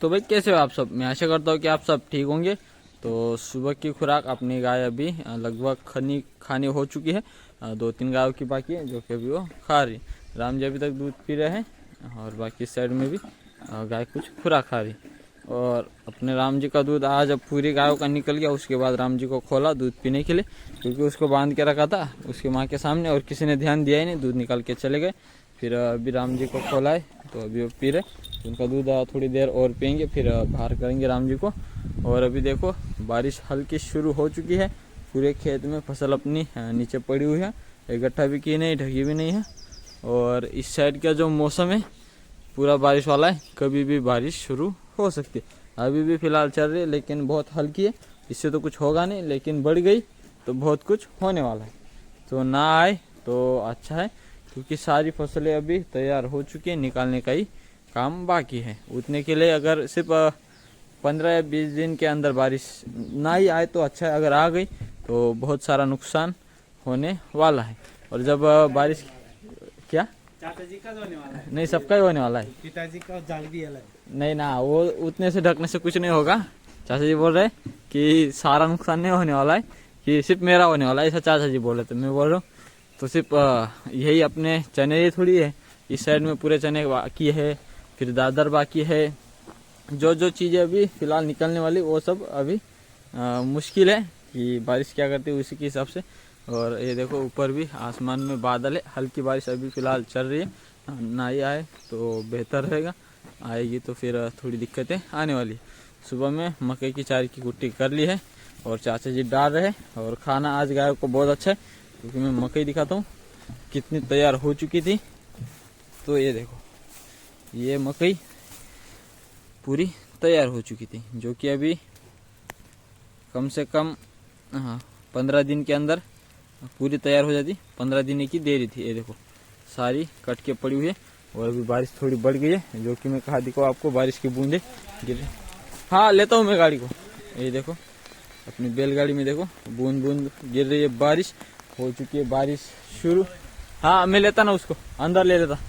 तो भाई कैसे हो आप सब। मैं आशा करता हूँ कि आप सब ठीक होंगे। तो सुबह की खुराक अपनी गाय अभी लगभग खानी हो चुकी है। 2-3 गायों की बाकी है जो कि अभी वो खा रही। राम जी अभी तक दूध पी रहे हैं और बाकी साइड में भी गाय कुछ खुराक खा रही। और अपने राम जी का दूध आज अब पूरी गायों का निकल गया। उसके बाद राम जी को खोला दूध पीने के लिए, क्योंकि उसको बांध के रखा था उसकी माँ के सामने और किसी ने ध्यान दिया ही नहीं, दूध निकाल के चले गए। फिर अभी राम जी को खोला है तो अभी वो पी रहे। उनका दूध थोड़ी देर और पियेंगे, फिर बाहर करेंगे राम जी को। और अभी देखो बारिश हल्की शुरू हो चुकी है। पूरे खेत में फसल अपनी नीचे पड़ी हुई है, इकट्ठा भी की नहीं, ढकी भी नहीं है। और इस साइड का जो मौसम है पूरा बारिश वाला है, कभी भी बारिश शुरू हो सकती है। अभी भी फिलहाल चल रही है लेकिन बहुत हल्की है, इससे तो कुछ होगा नहीं, लेकिन बढ़ गई तो बहुत कुछ होने वाला है। तो ना आए तो अच्छा है, क्योंकि सारी फसलें अभी तैयार हो चुकी है, निकालने का ही काम बाकी है। उतने के लिए अगर सिर्फ 15 या 20 दिन के अंदर बारिश ना ही आए तो अच्छा है, अगर आ गई तो बहुत सारा नुकसान होने वाला है। और जब बारिश क्या चाचा जी का होने वाला है, नहीं सबका ही होने वाला है। पिताजी का जाल भी अलग। नहीं ना, वो उतने से ढकने से कुछ नहीं होगा। चाचा जी बोल रहे कि सारा नुकसान नहीं होने वाला है, कि सिर्फ मेरा होने वाला है, ऐसा चाचा जी बोल रहे थे। मैं बोल रहा हूँ तो सिर्फ यही अपने चने ही थोड़ी है, इस साइड में पूरे चने बाकी है, फिर दादर बाकी है। जो जो चीज़ें अभी फिलहाल निकलने वाली वो सब अभी मुश्किल है कि बारिश क्या करती है उसी के हिसाब से। और ये देखो ऊपर भी आसमान में बादल है, हल्की बारिश अभी फिलहाल चल रही है। ना ही आए तो बेहतर रहेगा, आएगी तो फिर थोड़ी दिक्कतें आने वाली। सुबह में मकई की चारे की कुट्टी कर ली है और चाचा जी डाल रहे। और खाना आज गायों को बहुत अच्छा है, क्योंकि मैं मकई दिखाता हूँ कितनी तैयार हो चुकी थी। तो ये देखो ये मकई पूरी तैयार हो चुकी थी, जो कि अभी कम से कम 15 दिन के अंदर पूरी तैयार हो जाती। 15 दिन की देरी थी। ये देखो सारी कट के पड़ी हुई है। और अभी बारिश थोड़ी बढ़ गई है, जो कि मैं कहा दिखो आपको, बारिश की बूंदे गिर रही। हाँ लेता हूँ मैं गाड़ी को। ये देखो अपनी बैलगाड़ी में देखो बूंद बूंद गिर रही है, बारिश हो चुकी है, बारिश शुरू। हाँ मैं लेता ना, उसको अंदर ले लेता।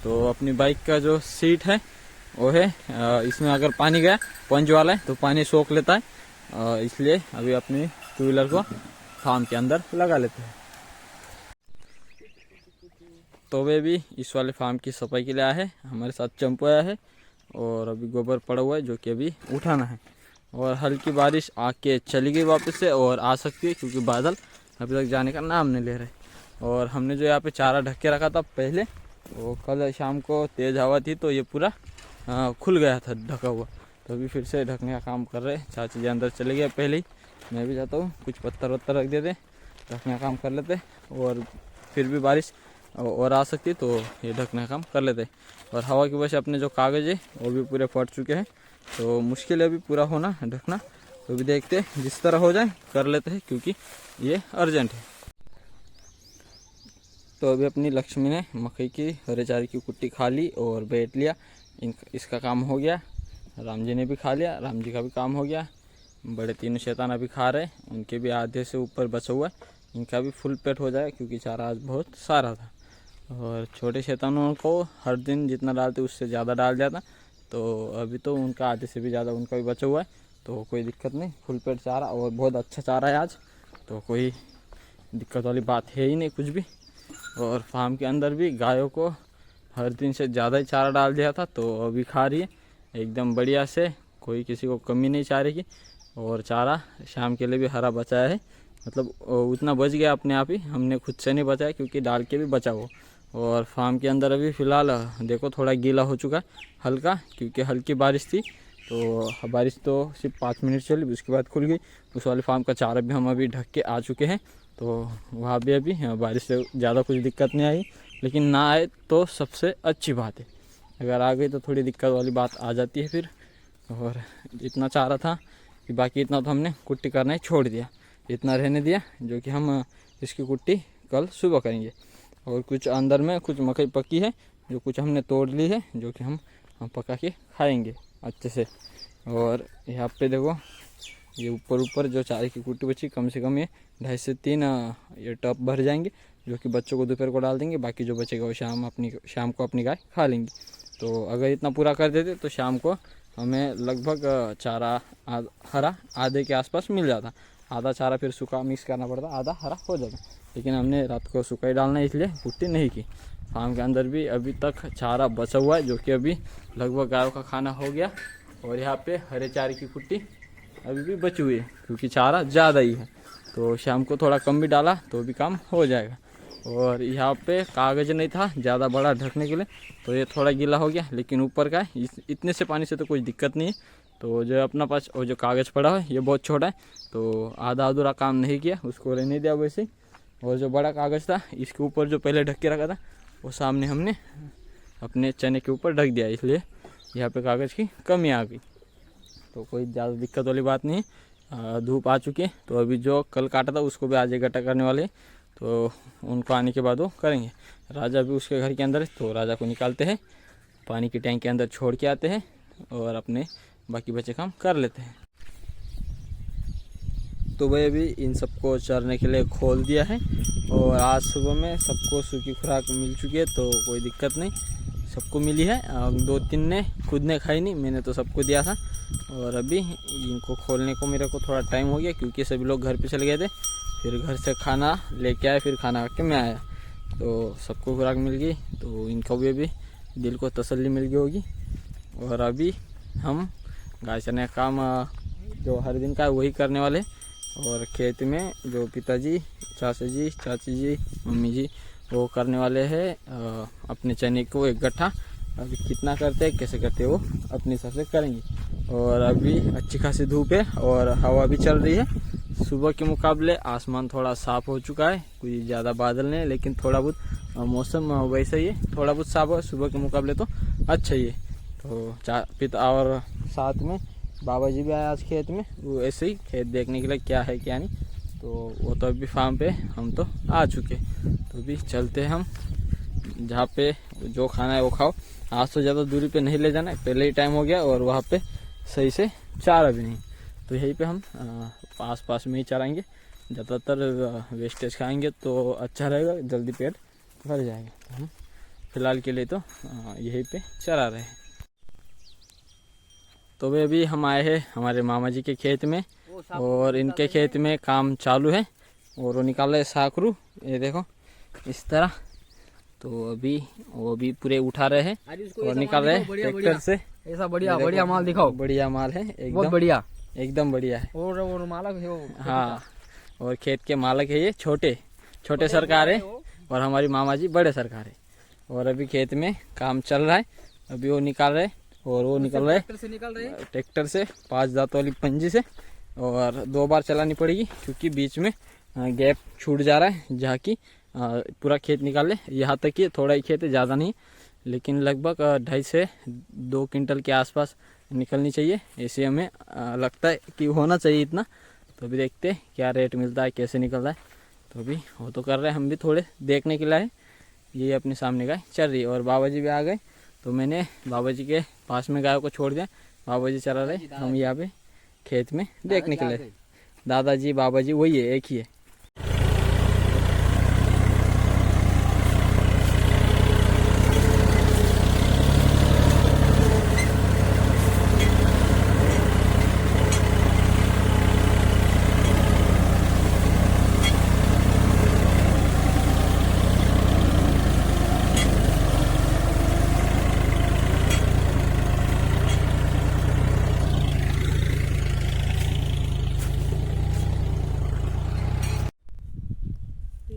तो अपनी बाइक का जो सीट है वो है, इसमें अगर पानी गया, पंच वाला है, तो पानी सोख लेता है, इसलिए अभी अपनी 2 व्हीलर को फार्म के अंदर लगा लेते हैं। तो वे भी इस वाले फार्म की सफाई के लिए आया है, हमारे साथ चंपू आया है। और अभी गोबर पड़ा हुआ है जो कि अभी उठाना है। और हल्की बारिश आके चली गई वापस से, और आ सकती है क्योंकि बादल अभी तक जाने का नाम नहीं ले रहे। और हमने जो यहाँ पे चारा ढक के रखा था पहले, वो कल शाम को तेज़ हवा थी तो ये पूरा खुल गया था ढका हुआ। तो अभी फिर से ढकने का काम कर रहे हैं। चाचा जी अंदर चले गए पहले ही, मैं भी जाता हूँ, कुछ पत्थर वत्थर रख देते, ढकने का काम कर लेते। और फिर भी बारिश और आ सकती तो ये ढकने का काम कर लेते। और हवा की वजह से अपने जो कागज़ है वो भी पूरे फट चुके हैं, तो मुश्किल है अभी पूरा होना ढकना। तो भी देखते जिस तरह हो जाए कर लेते हैं, क्योंकि ये अर्जेंट है। तो अभी अपनी लक्ष्मी ने मकई की हरे चारे की कुट्टी खा ली और बैठ लिया, इसका काम हो गया। राम जी ने भी खा लिया, राम जी का भी काम हो गया। बड़े तीनों शैतान अभी खा रहे, उनके भी आधे से ऊपर बचा हुआ है, इनका भी फुल पेट हो जाएगा क्योंकि चारा आज बहुत सारा था। और छोटे शैतानों को हर दिन जितना डालते उससे ज़्यादा डाल जाता, तो अभी तो उनका आधे से भी ज़्यादा उनका भी बचा हुआ है, तो कोई दिक्कत नहीं, फुल पेट चारा और बहुत अच्छा चारा है आज, तो कोई दिक्कत वाली बात है ही नहीं कुछ भी। और फार्म के अंदर भी गायों को हर दिन से ज़्यादा ही चारा डाल दिया था, तो अभी खा रही है एकदम बढ़िया से, कोई किसी को कमी नहीं चारे की। और चारा शाम के लिए भी हरा बचाया है, मतलब उतना बच गया अपने आप ही, हमने खुद से नहीं बचाया क्योंकि डाल के भी बचा वो। और फार्म के अंदर अभी फ़िलहाल देखो थोड़ा गीला हो चुका हल्का, क्योंकि हल्की बारिश थी। तो बारिश तो सिर्फ 5 मिनट चली, उसके बाद खुल गई। उस वाले फार्म का चारा भी हम अभी ढक के आ चुके हैं, तो वहाँ भी अभी बारिश से ज़्यादा कुछ दिक्कत नहीं आई। लेकिन ना आए तो सबसे अच्छी बात है, अगर आ गई तो थोड़ी दिक्कत वाली बात आ जाती है फिर। और इतना चारा था कि बाकी इतना तो हमने कुट्टी करना ही छोड़ दिया, इतना रहने दिया, जो कि हम इसकी कुट्टी कल सुबह करेंगे। और कुछ अंदर में कुछ मकई पकी है जो कुछ हमने तोड़ ली है, जो कि हम पका के खाएंगे अच्छे से। और यहाँ पे देखो ये ऊपर जो चारे की कुट्टी बची, कम से कम ये 2.5 से 3 ये टब भर जाएंगे, जो कि बच्चों को दोपहर को डाल देंगे। बाकी जो बचेगा वो शाम को अपनी गाय खा लेंगी। तो अगर इतना पूरा कर देते तो शाम को हमें लगभग चारा हरा आधे के आसपास मिल जाता। आधा चारा फिर सूखा मिक्स करना पड़ता, आधा हरा हो जाता। लेकिन हमने रात को सूखा ही डालना इसलिए पुट्टी नहीं की। फार्म के अंदर भी अभी तक चारा बचा हुआ है जो कि अभी लगभग गायों का खाना हो गया। और यहाँ पे हरे चारे की पुट्टी अभी भी बची हुई है क्योंकि चारा ज़्यादा ही है, तो शाम को थोड़ा कम भी डाला तो भी काम हो जाएगा। और यहाँ पे कागज़ नहीं था ज़्यादा बड़ा ढकने के लिए, तो ये थोड़ा गीला हो गया। लेकिन ऊपर का है, इतने से पानी से तो कोई दिक्कत नहीं है। तो जो अपना पास और जो कागज़ पड़ा है ये बहुत छोटा है, तो आधा अधूरा काम नहीं किया, उसको रहने दिया वैसे ही। और जो बड़ा कागज़ था इसके ऊपर जो पहले ढक के रखा था वो सामने हमने अपने चने के ऊपर ढक दिया, इसलिए यहाँ पे कागज़ की कमी आ गई। तो कोई ज़्यादा दिक्कत वाली बात नहीं है। धूप आ चुकी है, तो अभी जो कल काटा था उसको भी आज इकट्ठा करने वाले, तो उनको आने के बाद वो करेंगे। राजा भी उसके घर के अंदर है, तो राजा को निकालते हैं, पानी की टैंक के अंदर छोड़ के आते हैं और अपने बाकी बचे काम कर लेते हैं। तो भाई अभी इन सबको चरने के लिए खोल दिया है और आज सुबह में सबको सूखी खुराक मिल चुकी है, तो कोई दिक्कत नहीं, सबको मिली है। 2-3 ने खुद ने खाई नहीं, मैंने तो सबको दिया था। और अभी इनको खोलने को मेरे को थोड़ा टाइम हो गया क्योंकि सभी लोग घर पे चले गए थे। फिर घर से खाना लेके आए, फिर खाना खा के मैं आया, तो सबको खुराक मिल गई, तो इनको भी अभी दिल को तसल्ली मिल गई होगी। और अभी हम गाय चरने का काम जो हर दिन का है वही करने वाले। और खेत में जो पिताजी, चाचा जी, चाची जी, मम्मी जी वो करने वाले हैं अपने चने को एक गट्ठा। अभी कितना करते हैं कैसे करते हैं वो अपने हिसाब से करेंगे। और अभी अच्छी खासी धूप है और हवा भी चल रही है। सुबह के मुकाबले आसमान थोड़ा साफ़ हो चुका है, कोई ज़्यादा बादल नहीं है, लेकिन थोड़ा बहुत मौसम वैसा ही है, थोड़ा बहुत साफ है सुबह के मुकाबले, तो अच्छा ही है। तो पिता और साथ में बाबा जी भी आए आज खेत में, वो ऐसे ही खेत देखने के लिए क्या है क्या नहीं। तो वो तो अभी फार्म पे हम तो आ चुके, तो अभी चलते हैं हम जहाँ पे जो खाना है वो खाओ। आज तो ज़्यादा दूरी पे नहीं ले जाना है, पहले ही टाइम हो गया और वहाँ पे सही से चारा भी नहीं, तो यहीं पे हम आस पास में ही चराएंगे। ज़्यादातर वेस्टेज खाएंगे तो अच्छा रहेगा, जल्दी पेट भर जाएगा। तो हम फिलहाल के लिए तो यहीं पे चरा रहे हैं। तो भाई अभी हम आए हैं हमारे मामा जी के खेत में और इनके खेत में काम चालू है और वो निकाल रहे साखरू, ये देखो इस तरह। तो अभी वो भी पूरे उठा रहे हैं और निकाल रहे हैं ट्रैक्टर से। ऐसा बढ़िया बढ़िया माल दिखाओ। बढ़िया माल है, बहुत बढ़िया, एकदम बढ़िया है। और मालक है वो। हाँ, और खेत के मालक है ये छोटे सरकार है और हमारी मामा जी बड़े सरकार है। और अभी खेत में काम चल रहा है, अभी वो निकाल रहे और वो निकल रहे ट्रैक्टर से 5 दांत वाली पंजी से। और 2 बार चलानी पड़ेगी क्योंकि बीच में गैप छूट जा रहा है, जहाँ की पूरा खेत निकाल ले। यहाँ तक कि थोड़ा ही खेत है, ज़्यादा नहीं, लेकिन लगभग 2.5 से 2 क्विंटल के आसपास निकलनी चाहिए, ऐसे हमें लगता है कि होना चाहिए इतना। तो अभी देखते हैं क्या रेट मिलता है, कैसे निकल रहा है। तो अभी वो तो कर रहे हैं, हम भी थोड़े देखने के लिए। ये अपने सामने गाय चल रही है और बाबा जी भी आ गए, तो मैंने बाबा जी के पास में गायों को छोड़ दिया। बाबा जी चला रहे, हम यहाँ पे खेत में देखने के लिए। दादाजी बाबा जी वही है, एक ही है।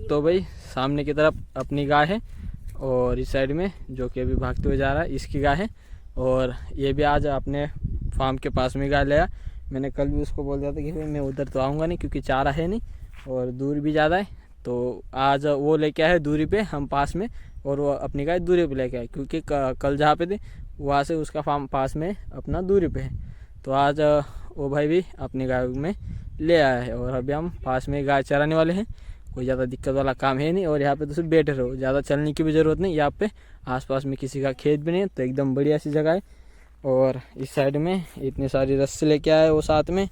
तो भाई सामने की तरफ अपनी गाय है और इस साइड में जो कि अभी भागते हुए जा रहा है इसकी गाय है। और ये भी आज अपने फार्म के पास में गाय लाया। मैंने कल भी उसको बोल दिया था कि भाई मैं उधर तो आऊँगा नहीं क्योंकि चारा है नहीं और दूर भी ज़्यादा है। तो आज वो लेके आए दूरी पे हम पास में, और वो अपनी गाय दूरी पे लेके आए क्योंकि कल जहाँ पे थे वहाँ से उसका फार्म पास में अपना दूरी पे है। तो आज वो भाई भी अपनी गाय में ले आया है और अभी हम पास में गाय चराने वाले हैं। कोई ज़्यादा दिक्कत वाला काम है नहीं और यहाँ पे तो सिर्फ बैठे रहो, ज़्यादा चलने की भी ज़रूरत नहीं। यहाँ पे आसपास में किसी का खेत भी नहीं है, तो एकदम बढ़िया सी जगह है। और इस साइड में इतनी सारी रस्सी लेके आए वो साथ में,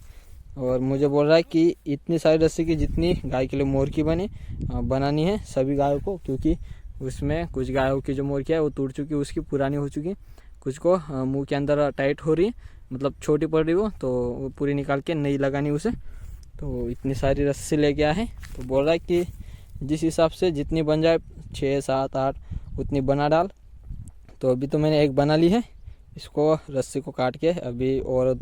और मुझे बोल रहा है कि इतनी सारी रस्सी की जितनी गाय के लिए मोरकी बनानी है सभी गायों को, क्योंकि उसमें कुछ गायों की जो मोरकी है वो टूट चुकी, उसकी पुरानी हो चुकी। कुछ को मुंह के अंदर टाइट हो रही है, मतलब छोटी पड़ रही वो, तो वो पूरी निकाल के नई लगानी उसे। तो इतनी सारी रस्सी ले गया है, तो बोल रहा है कि जिस हिसाब से जितनी बन जाए 6, 7, 8 उतनी बना डाल। तो अभी तो मैंने एक बना ली है, इसको रस्सी को काट के अभी और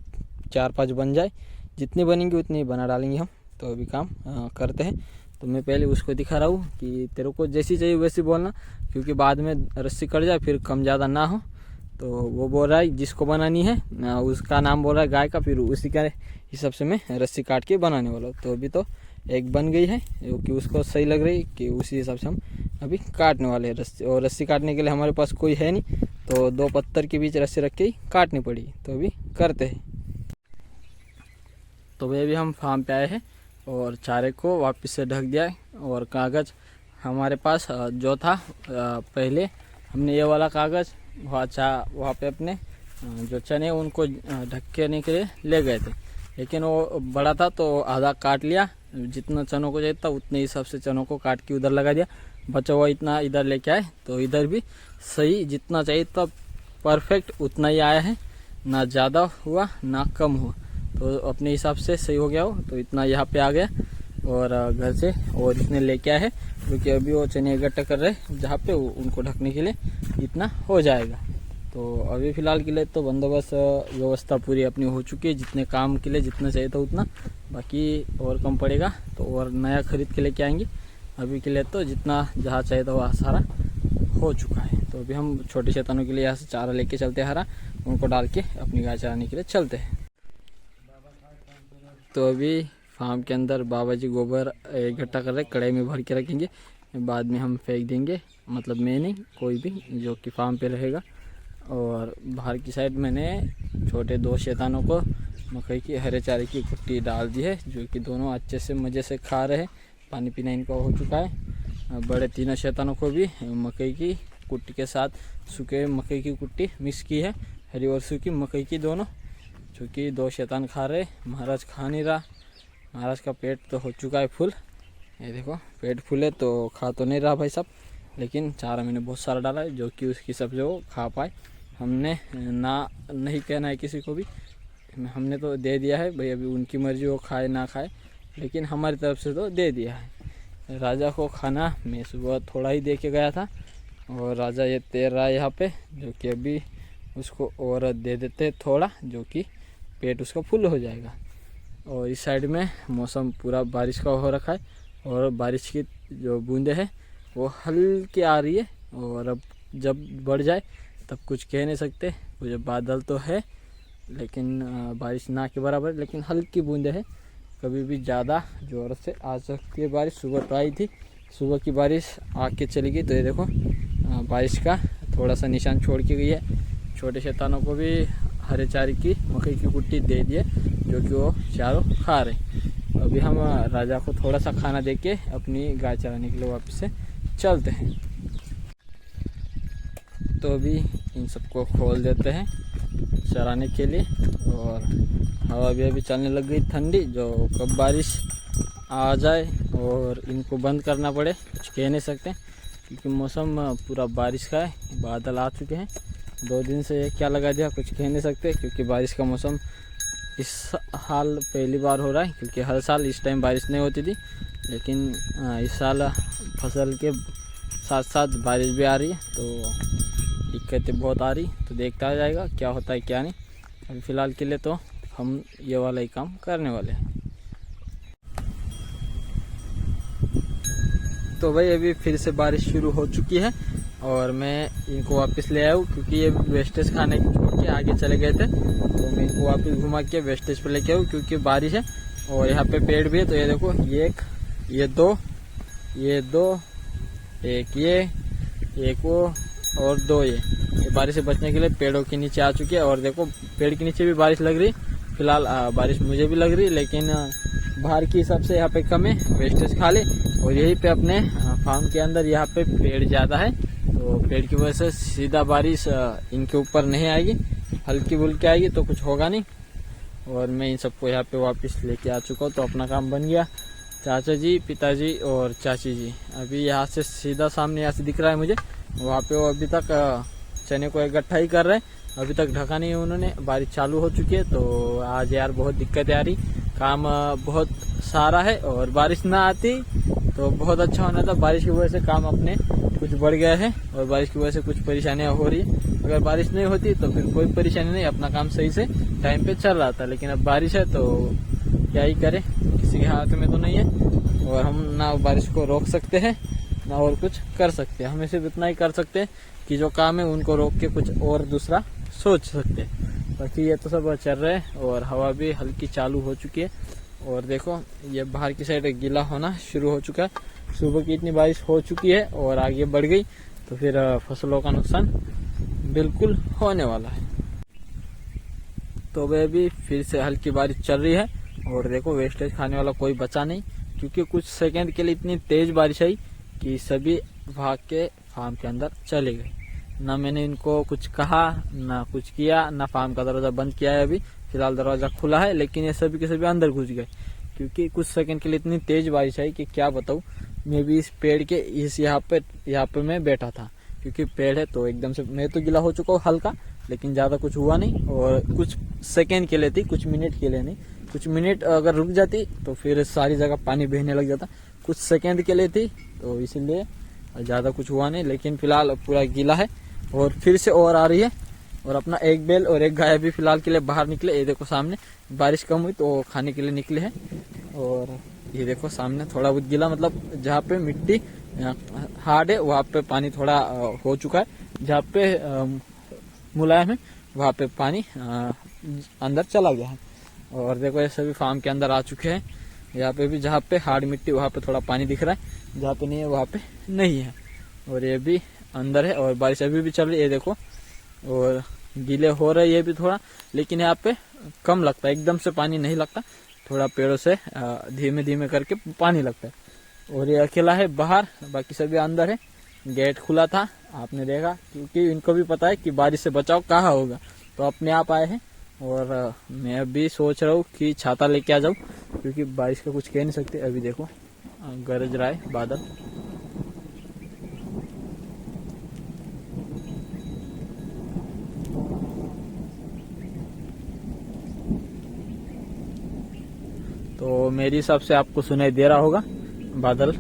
4-5 बन जाए, जितनी बनेंगी उतनी बना डालेंगे हम। तो अभी काम करते हैं। तो मैं पहले उसको दिखा रहा हूँ कि तेरे को जैसी चाहिए वैसी बोलना, क्योंकि बाद में रस्सी कट जाए फिर कम ज़्यादा ना हो। तो वो बोल रहा है जिसको बनानी है उसका नाम बोल रहा है गाय का, फिर उसी के हिसाब से मैं रस्सी काट के बनाने वाला हूँ। तो अभी तो एक बन गई है जो कि उसको सही लग रही कि उसी हिसाब से हम अभी काटने वाले हैं रस्सी। और रस्सी काटने के लिए हमारे पास कोई है नहीं, तो 2 पत्थर के बीच रस्सी रख के ही काटनी पड़ी। तो अभी करते हैं। तो भाई अभी हम फार्म पे आए हैं और चारे को वापस से ढक दिया है। और कागज़ हमारे पास जो था पहले हमने ये वाला कागज़ वहाँ पे अपने जो चने उनको ढकने के लिए ले गए थे, लेकिन वो बड़ा था तो आधा काट लिया। जितना चनों को चाहिए था उतने हिसाब से चनों को काट के उधर लगा दिया, बचा हुआ इतना इधर लेके आए। तो इधर भी सही जितना चाहिए था परफेक्ट उतना ही आया है, ना ज़्यादा हुआ ना कम हुआ। तो अपने हिसाब से सही हो गया हो, तो इतना यहाँ पे आ गया। और घर से और इसने लेके आया है, क्योंकि अभी वो चने इकट्ठा कर रहे जहाँ पे उनको ढकने के लिए इतना हो जाएगा। तो अभी फ़िलहाल के लिए तो बंदोबस्त व्यवस्था पूरी अपनी हो चुकी है, जितने काम के लिए जितना चाहिए था उतना, बाकी और कम पड़ेगा तो और नया खरीद के लेके आएंगे। अभी के लिए तो जितना जहाँ चाहिए था वह सारा हो चुका है। तो अभी हम छोटे शैतानों के लिए यहाँ से चारा लेके चलते हैं, हरा उनको डाल के अपनी गाय चराने के लिए चलते हैं। तो अभी फार्म के अंदर बाबा जी गोबर इकट्ठा कर रहे, कढ़ाई में भर के रखेंगे, बाद में हम फेंक देंगे, मतलब मैं नहीं कोई भी जो कि फार्म पे रहेगा। और बाहर की साइड मैंने छोटे 2 शैतानों को मकई की हरे चारे की कुट्टी डाल दी है, जो कि दोनों अच्छे से मज़े से खा रहे हैं। पानी पीना इनका हो चुका है। बड़े 3 शैतानों को भी मकई की कुट्टी के साथ सूखे मकई की कुट्टी मिक्स की है, हरी और सूखी मकई की दोनों, जो कि 2 शैतान खा रहे। महाराज खा नहीं रहा, महाराज का पेट तो हो चुका है फुल, ये देखो पेट फुल है तो खा तो नहीं रहा भाई साहब, लेकिन चारा मैंने बहुत सारा डाला है जो कि उसकी सब जो खा पाए। हमने ना नहीं कहना है किसी को भी, हमने तो दे दिया है भाई, अभी उनकी मर्जी वो खाए ना खाए, लेकिन हमारी तरफ से तो दे दिया है। राजा को खाना मैं सुबह थोड़ा ही दे के गया था, और राजा ये तैर रहा है यहाँ पे, जो कि अभी उसको और दे देते थोड़ा, जो कि पेट उसका फुल हो जाएगा। और इस साइड में मौसम पूरा बारिश का हो रखा है, और बारिश की जो बूंदें हैं वो हल्की आ रही है। और अब जब बढ़ जाए तब कुछ कह नहीं सकते, कुछ बादल तो है लेकिन बारिश ना के बराबर, लेकिन हल्की बूंदें हैं। कभी भी ज़्यादा ज़ोर से आ सकती है बारिश। सुबह तो आई थी, सुबह की बारिश आके चली गई। तो ये देखो बारिश का थोड़ा सा निशान छोड़ के गई है। छोटे शैतानों को भी हरे चारे की मकई की कुट्टी दे दी है, जो कि वो चारों खा रहे। अभी हम राजा को थोड़ा सा खाना दे के अपनी गाय चराने के लिए वापस से चलते हैं। तो अभी इन सबको खोल देते हैं चराने के लिए। और हवा भी अभी चलने लग गई ठंडी, जो कब बारिश आ जाए और इनको बंद करना पड़े कुछ कह नहीं सकते, क्योंकि मौसम पूरा बारिश का है। बादल आ चुके हैं 2 दिन से, क्या लगा दिया कुछ कह नहीं सकते, क्योंकि बारिश का मौसम इस साल पहली बार हो रहा है। क्योंकि हर साल इस टाइम बारिश नहीं होती थी, लेकिन इस साल फसल के साथ साथ बारिश भी आ रही है, तो दिक्कतें बहुत आ रही। तो देखता आ जाएगा क्या होता है क्या नहीं। अभी फ़िलहाल के लिए तो हम ये वाला ही काम करने वाले हैं। तो भाई अभी फिर से बारिश शुरू हो चुकी है, और मैं इनको वापस ले आया हूँ, क्योंकि ये वेस्टेज खाने छोड़ के आगे चले गए थे। तो मैं इनको वापस घुमा के वेस्टेज पर लेके आऊँ, क्योंकि बारिश है और यहाँ पे पेड़ भी है। तो ये देखो ये 1, ये 2, ये 2, एक ये, एक वो और 2 ये बारिश से बचने के लिए पेड़ों के नीचे आ चुके हैं। और देखो पेड़ के नीचे भी बारिश लग रही। फिलहाल बारिश मुझे भी लग रही, लेकिन बाहर के हिसाब से यहाँ पे कम है, वेस्टेज खा ले। और यहीं पे अपने फार्म के अंदर यहाँ पे पेड़ ज़्यादा है, तो पेड़ की वजह से सीधा बारिश इनके ऊपर नहीं आएगी, हल्की फुल्की आएगी, तो कुछ होगा नहीं। और मैं इन सबको यहाँ पे वापस लेके आ चुका हूँ, तो अपना काम बन गया। चाचा जी, पिताजी और चाची जी अभी यहाँ से सीधा सामने यहाँ से दिख रहा है मुझे, वहाँ पे वो अभी तक चने को इकट्ठा ही कर रहे हैं। अभी तक ढका नहीं है उन्होंने, बारिश चालू हो चुकी है। तो आज यार बहुत दिक्कतें आ रही, काम बहुत सारा है और बारिश ना आती तो बहुत अच्छा होना था। बारिश की वजह से काम अपने कुछ बढ़ गया है और बारिश की वजह से कुछ परेशानियां हो रही है। अगर बारिश नहीं होती तो फिर कोई परेशानी नहीं, अपना काम सही से टाइम पे चल रहा था। लेकिन अब बारिश है तो क्या ही करें, किसी के हाथ में तो नहीं है और हम ना बारिश को रोक सकते हैं ना और कुछ कर सकते हैं। हमें सिर्फ इतना ही कर सकते हैं कि जो काम है उनको रोक के कुछ और दूसरा सोच सकते हैं। बाकी ये तो सब चल रहा है और हवा भी हल्की चालू हो चुकी है। और देखो ये बाहर की साइड गीला होना शुरू हो चुका है। सुबह की इतनी बारिश हो चुकी है और आगे बढ़ गई तो फिर फसलों का नुकसान बिल्कुल होने वाला है। तो वह भी फिर से हल्की बारिश चल रही है और देखो वेस्टेज खाने वाला कोई बचा नहीं, क्योंकि कुछ सेकंड के लिए इतनी तेज बारिश आई कि सभी भाग के फार्म के अंदर चले गए। ना मैंने इनको कुछ कहा ना कुछ किया, ना फार्म का दरवाजा बंद किया है। अभी फिलहाल दरवाजा खुला है लेकिन ये सभी के सभी अंदर घुस गए, क्योंकि कुछ सेकंड के लिए इतनी तेज बारिश आई कि क्या बताऊं। मैं भी इस पेड़ के यहाँ पे मैं बैठा था, क्योंकि पेड़ है तो एकदम से मैं तो गिला हो चुका हूँ हल्का, लेकिन ज्यादा कुछ हुआ नहीं। और कुछ सेकंड के लिए थी, कुछ मिनट के लिए नहीं। कुछ मिनट अगर रुक जाती तो फिर सारी जगह पानी बहने लग जाता। कुछ सेकंड के लिए थी तो इसीलिए ज्यादा कुछ हुआ नहीं। लेकिन फिलहाल पूरा गीला है और फिर से और आ रही है। और अपना एक बैल और एक गाय भी फिलहाल के लिए बाहर निकले। ये देखो सामने बारिश कम हुई तो खाने के लिए निकले हैं। और ये देखो सामने थोड़ा बहुत गीला, मतलब जहाँ पे मिट्टी हार्ड है वहाँ पे पानी थोड़ा हो चुका है, जहाँ पे मुलायम है वहाँ पे पानी अंदर चला गया है। और देखो ये सभी फार्म के अंदर आ चुके हैं। यहाँ पे भी जहाँ पे हार्ड मिट्टी वहाँ पे थोड़ा पानी दिख रहा है, जहाँ पे नहीं है वहाँ पे नहीं है। और ये भी अंदर है और बारिश अभी भी चल रही है देखो। और गीले हो रहे ये भी थोड़ा, लेकिन यहाँ पे कम लगता है, एकदम से पानी नहीं लगता, थोड़ा पेड़ों से धीमे धीमे करके पानी लगता है। और ये अकेला है बाहर, बाकी सभी अंदर है। गेट खुला था आपने देखा, क्योंकि इनको भी पता है कि बारिश से बचाव कहाँ होगा, तो अपने आप आए हैं। और मैं अभी सोच रहा हूँ कि छाता लेके आ जाऊँ, क्योंकि बारिश का कुछ कह नहीं सकते। अभी देखो गरज रहा है बादल। तो मेरे हिसाब से आपको सुनाई दे रहा होगा, बादल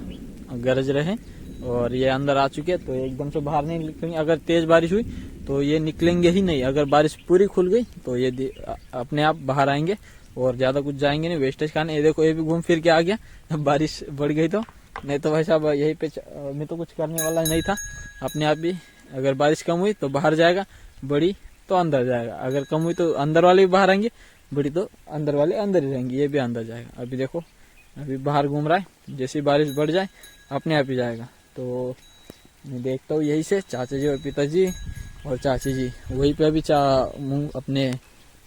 गरज रहे हैं और ये अंदर आ चुके हैं। तो एकदम से बाहर नहीं निकलेंगे, अगर तेज बारिश हुई तो ये निकलेंगे ही नहीं। अगर बारिश पूरी खुल गई तो ये अपने आप बाहर आएंगे और ज्यादा कुछ जाएंगे नहीं वेस्टेज खाने। ये देखो ये भी घूम फिर के आ गया, बारिश बढ़ गई तो। नहीं तो भाई साहब यही पे मैं तो कुछ करने वाला नहीं था। अपने आप भी अगर बारिश कम हुई तो बाहर जाएगा, बड़ी तो अंदर जाएगा। अगर कम हुई तो अंदर वाले भी बाहर आएंगे, बड़ी तो अंदर वाले अंदर ही रहेंगे, ये भी अंदर जाएगा। अभी देखो अभी बाहर घूम रहा है, जैसी बारिश बढ़ जाए अपने आप ही जाएगा। तो मैं देखता हूँ यही से चाचा जी और पिताजी और चाची जी वहीं पे अभी अपने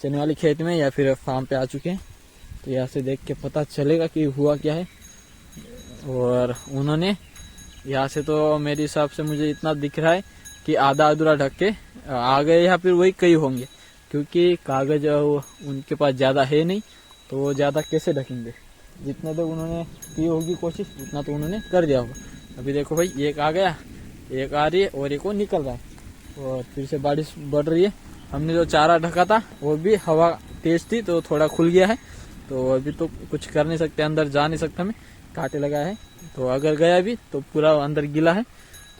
चने वाली खेत में या फिर फार्म पे आ चुके हैं। तो यहाँ से देख के पता चलेगा कि हुआ क्या है। और उन्होंने यहाँ से तो मेरे हिसाब से मुझे इतना दिख रहा है कि आधा अधूरा ढक के आ गए, या फिर वही कई होंगे, क्योंकि कागज उनके पास ज्यादा है नहीं, तो वो ज्यादा कैसे ढकेंगे। जितना तो उन्होंने की होगी कोशिश उतना तो उन्होंने कर दिया होगा। अभी देखो भाई एक आ गया, एक आ रही है और एक वो निकल रहा है। और फिर से बारिश बढ़ रही है। हमने जो चारा ढका था वो भी हवा तेज थी तो थोड़ा खुल गया है। तो अभी तो कुछ कर नहीं सकते, अंदर जा नहीं सकता, मैं कांटे लगाया है। तो अगर गया भी तो पूरा अंदर गीला है।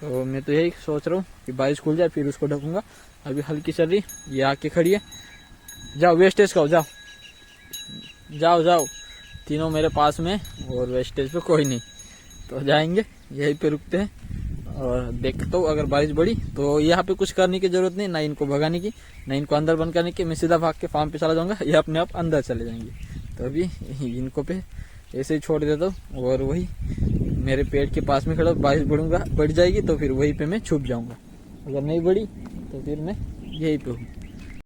तो मैं तो यही सोच रहा हूँ कि बारिश खुल जाए फिर उसको ढकूंगा। अभी हल्की चल रही, ये आके खड़ी है। जाओ वेस्टेज खाओ, जाओ जाओ जाओ, तीनों मेरे पास में और वेस्टेज पे कोई नहीं। तो जाएंगे, यहीं पे रुकते हैं और देखता हूँ अगर बारिश बढ़ी तो यहाँ पे कुछ करने की जरूरत नहीं, ना इनको भगाने की ना इनको अंदर बंद करने की। मैं सीधा भाग के फार्म पे चला जाऊंगा, ये अपने आप अंदर चले जाएंगे। तो अभी इनको पे ऐसे ही छोड़ देता हूँ और वही मेरे पेट के पास में खड़ा, बारिश बढ़ जाएगी तो फिर वहीं पे मैं छुप जाऊंगा। अगर नहीं बढ़ी तो फिर मैं यहीं पे हूँ।